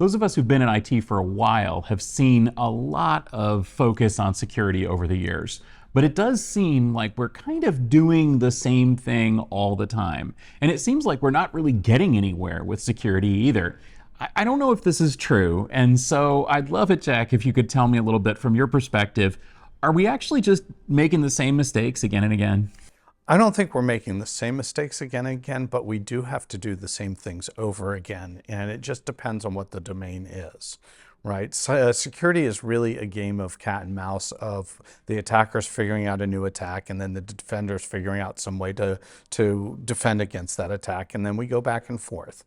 those of us who've been in IT for a while have seen a lot of focus on security over the years. But it does seem like we're kind of doing the same thing all the time. And it seems like we're not really getting anywhere with security either. I don't know if this is true. And so I'd love it, Jack, if you could tell me a little bit from your perspective. Are we actually just making the same mistakes again and again? I don't think we're making the same mistakes again and again, but we do have to do the same things over again. And it just depends on what the domain is, right? So, security is really a game of cat and mouse, of the attackers figuring out a new attack and then the defenders figuring out some way to defend against that attack. And then we go back and forth.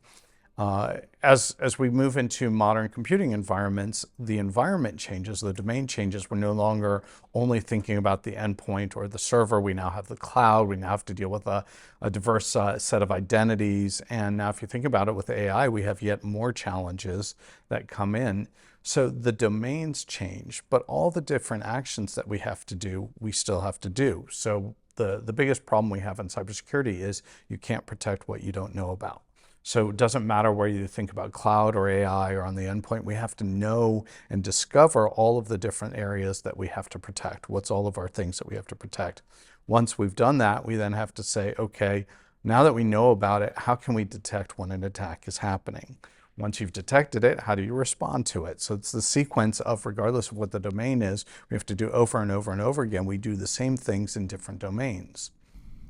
As we move into modern computing environments, the environment changes, the domain changes. We're no longer only thinking about the endpoint or the server. We now have the cloud. We now have to deal with a diverse set of identities. And now if you think about it with AI, we have yet more challenges that come in. So the domains change, but all the different actions that we have to do, we still have to do. So the biggest problem we have in cybersecurity is you can't protect what you don't know about. So it doesn't matter whether you think about cloud or AI or on the endpoint, we have to know and discover all of the different areas that we have to protect. What's all of our things that we have to protect? Once we've done that, we then have to say, okay, now that we know about it, how can we detect when an attack is happening? Once you've detected it, how do you respond to it? So it's the sequence of, regardless of what the domain is, we have to do over and over and over again. We do the same things in different domains.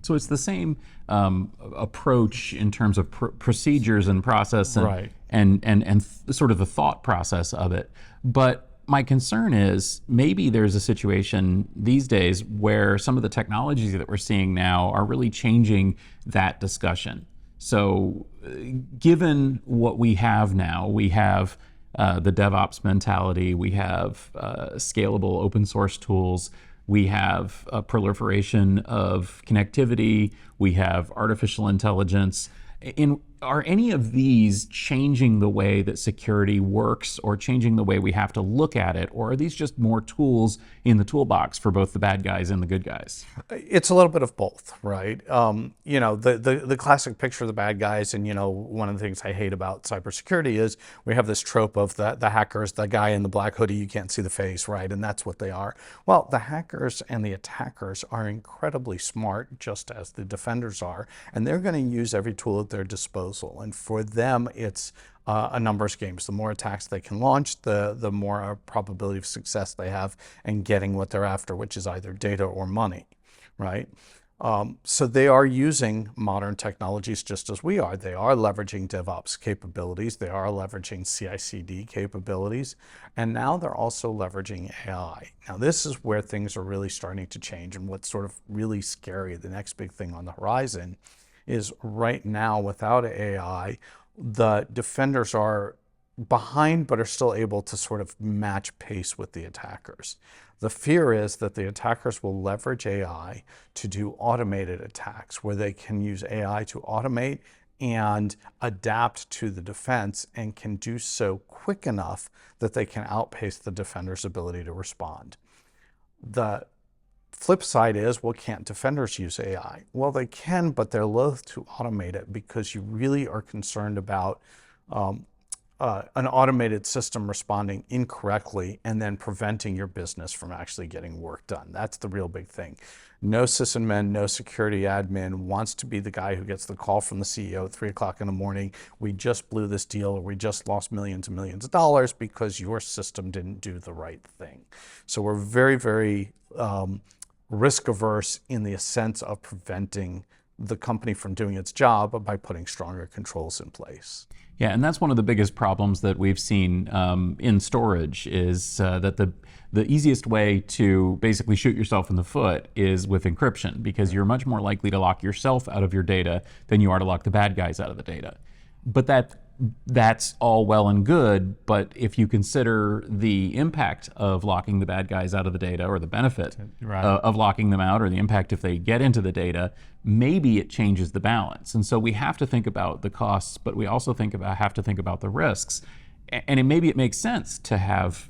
So it's the same approach in terms of procedures and process and, right. and sort of the thought process of it. But my concern is maybe there's a situation these days where some of the technologies that we're seeing now are really changing that discussion. So given what we have now, we have the DevOps mentality, we have scalable open source tools, we have a proliferation of connectivity, we have artificial intelligence. Are any of these changing the way that security works or changing the way we have to look at it? Or are these just more tools in the toolbox for both the bad guys and the good guys? It's a little bit of both, right? You know, the classic picture of the bad guys, and, you know, one of the things I hate about cybersecurity is we have this trope of the hackers, the guy in the black hoodie, you can't see the face, right? And that's what they are. Well, the hackers and the attackers are incredibly smart, just as the defenders are, and they're going to use every tool at their disposal. And for them, it's a numbers game. The more attacks they can launch, the more probability of success they have in getting what they're after, which is either data or money, right? So they are using modern technologies just as we are. They are leveraging DevOps capabilities. They are leveraging CI/CD capabilities. And now they're also leveraging AI. Now, this is where things are really starting to change, and what's sort of really scary, the next big thing on the horizon, is right now without AI, the defenders are behind but are still able to sort of match pace with the attackers. The fear is that the attackers will leverage AI to do automated attacks where they can use AI to automate and adapt to the defense, and can do so quick enough that they can outpace the defender's ability to respond. The flip side is, well, can't defenders use AI? Well, they can, but they're loath to automate it because you really are concerned about an automated system responding incorrectly and then preventing your business from actually getting work done. That's the real big thing. No sysadmin, no security admin wants to be the guy who gets the call from the CEO at 3 o'clock in the morning. We just blew this deal, or we just lost millions and millions of dollars because your system didn't do the right thing. So we're very, very risk averse in the sense of preventing the company from doing its job by putting stronger controls in place. Yeah, and that's one of the biggest problems that we've seen in storage is that the easiest way to basically shoot yourself in the foot is with encryption, because you're much more likely to lock yourself out of your data than you are to lock the bad guys out of the data. But that's all well and good, but if you consider the impact of locking the bad guys out of the data, or the benefit of locking them out, or the impact if they get into the data, maybe it changes the balance. And so we have to think about the costs, but we also have to think about the risks. And maybe it makes sense to have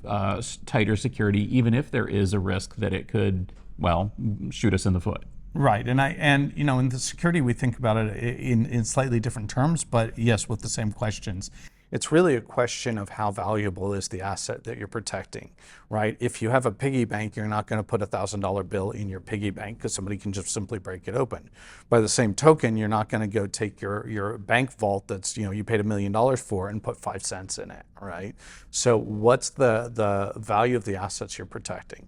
tighter security, even if there is a risk that it could, well, shoot us in the foot. Right, and you know, in the security we think about it in slightly different terms, but yes, with the same questions. It's really a question of how valuable is the asset that you're protecting, right? If you have a piggy bank, you're not going to put a $1,000 bill in your piggy bank because somebody can just simply break it open. By the same token, you're not going to go take your bank vault that's, you paid $1 million for and put 5 cents in it, right? So what's the value of the assets you're protecting?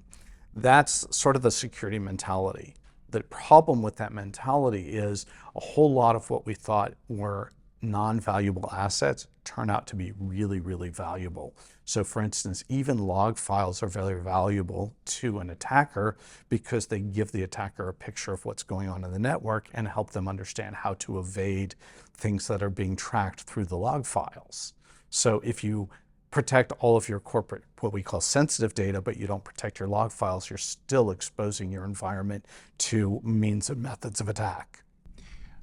That's sort of the security mentality. The problem with that mentality is a whole lot of what we thought were non-valuable assets turn out to be really, really valuable. So for instance, even log files are very valuable to an attacker because they give the attacker a picture of what's going on in the network and help them understand how to evade things that are being tracked through the log files. So if you protect all of your corporate, what we call sensitive data, but you don't protect your log files, you're still exposing your environment to means and methods of attack.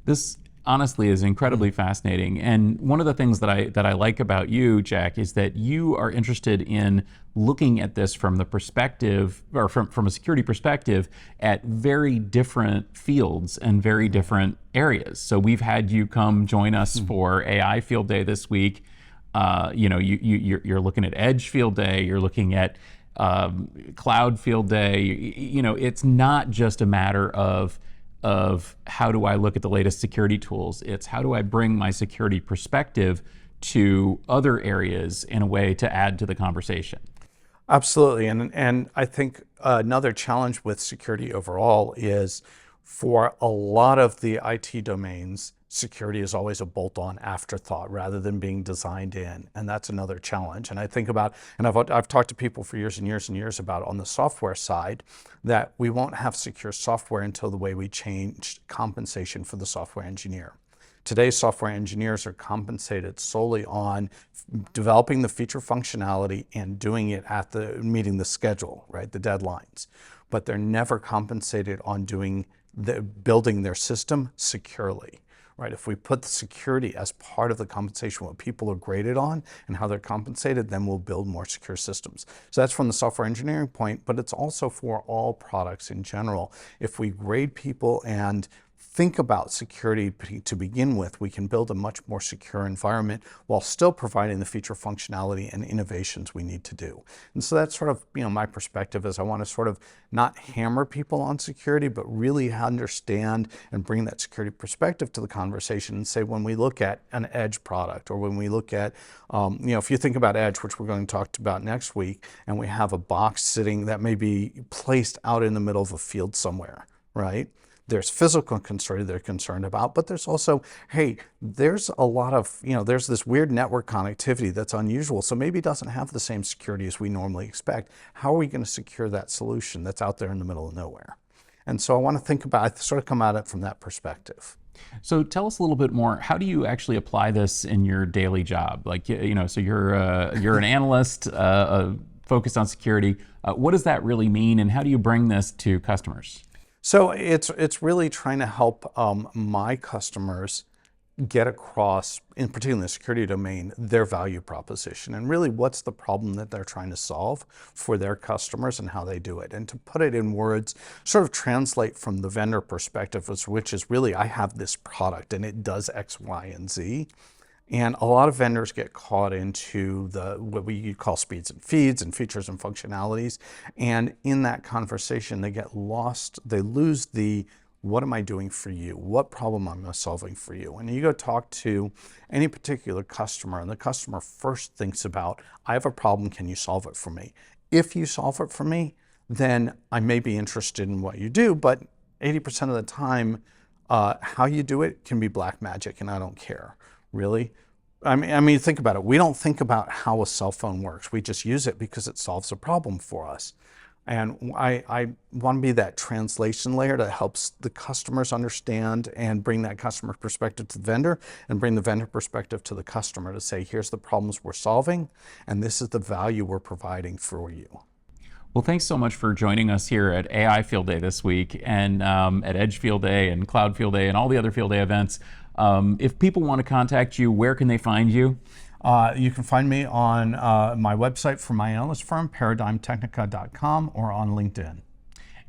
This honestly is incredibly fascinating. And one of the things that I like about you, Jack, is that you are interested in looking at this from the perspective, or from a security perspective, at very different fields and very different areas. So we've had you come join us for AI Field Day this week. You're looking at Edge Field Day, you're looking at Cloud Field Day. It's not just a matter of how do I look at the latest security tools. It's how do I bring my security perspective to other areas in a way to add to the conversation. Absolutely, and I think another challenge with security overall is for a lot of the IT domains, security is always a bolt-on afterthought rather than being designed in, and that's another challenge. And I think about, and I've talked to people for years and years and years about on the software side, that we won't have secure software until the way we change compensation for the software engineer. Today's software engineers are compensated solely on developing the feature functionality and doing it at meeting the schedule, right, the deadlines. But they're never compensated on building their system securely. Right? If we put the security as part of the compensation, what people are graded on and how they're compensated, then we'll build more secure systems. So that's from the software engineering point, but it's also for all products in general. If we grade people and think about security to begin with, we can build a much more secure environment while still providing the feature functionality and innovations we need to do. And so that's sort of, my perspective is I want to sort of not hammer people on security, but really understand and bring that security perspective to the conversation and say, when we look at an Edge product, or when we look at, if you think about Edge, which we're going to talk about next week, and we have a box sitting that may be placed out in the middle of a field somewhere, right? There's physical constraint they're concerned about, but there's also, hey, there's a lot of, there's this weird network connectivity that's unusual, so maybe it doesn't have the same security as we normally expect. How are we going to secure that solution that's out there in the middle of nowhere? And so I want to think about, I sort of come at it from that perspective. So tell us a little bit more. How do you actually apply this in your daily job? Like, so you're an analyst focused on security. What does that really mean, and how do you bring this to customers? So it's really trying to help my customers get across, in particular in the security domain, their value proposition, and really what's the problem that they're trying to solve for their customers and how they do it. And to put it in words, sort of translate from the vendor perspective, which is really, I have this product and it does X, Y, and Z. And a lot of vendors get caught into what we call speeds and feeds and features and functionalities. And in that conversation, they get lost. They lose what am I doing for you? What problem am I solving for you? And you go talk to any particular customer, and the customer first thinks about, I have a problem, can you solve it for me? If you solve it for me, then I may be interested in what you do, but 80% of the time, how you do it can be black magic, and I don't care. Really? I mean, think about it. We don't think about how a cell phone works. We just use it because it solves a problem for us. And I want to be that translation layer that helps the customers understand and bring that customer perspective to the vendor and bring the vendor perspective to the customer to say, here's the problems we're solving, and this is the value we're providing for you. Well, thanks so much for joining us here at AI Field Day this week, and at Edge Field Day and Cloud Field Day and all the other Field Day events. If people want to contact you, where can they find you? You can find me on my website for my analyst firm, paradigmtechnica.com, or on LinkedIn.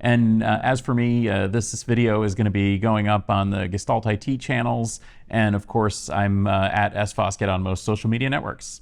And as for me, this video is going to be going up on the Gestalt IT channels. And of course, I'm at Foskett on most social media networks.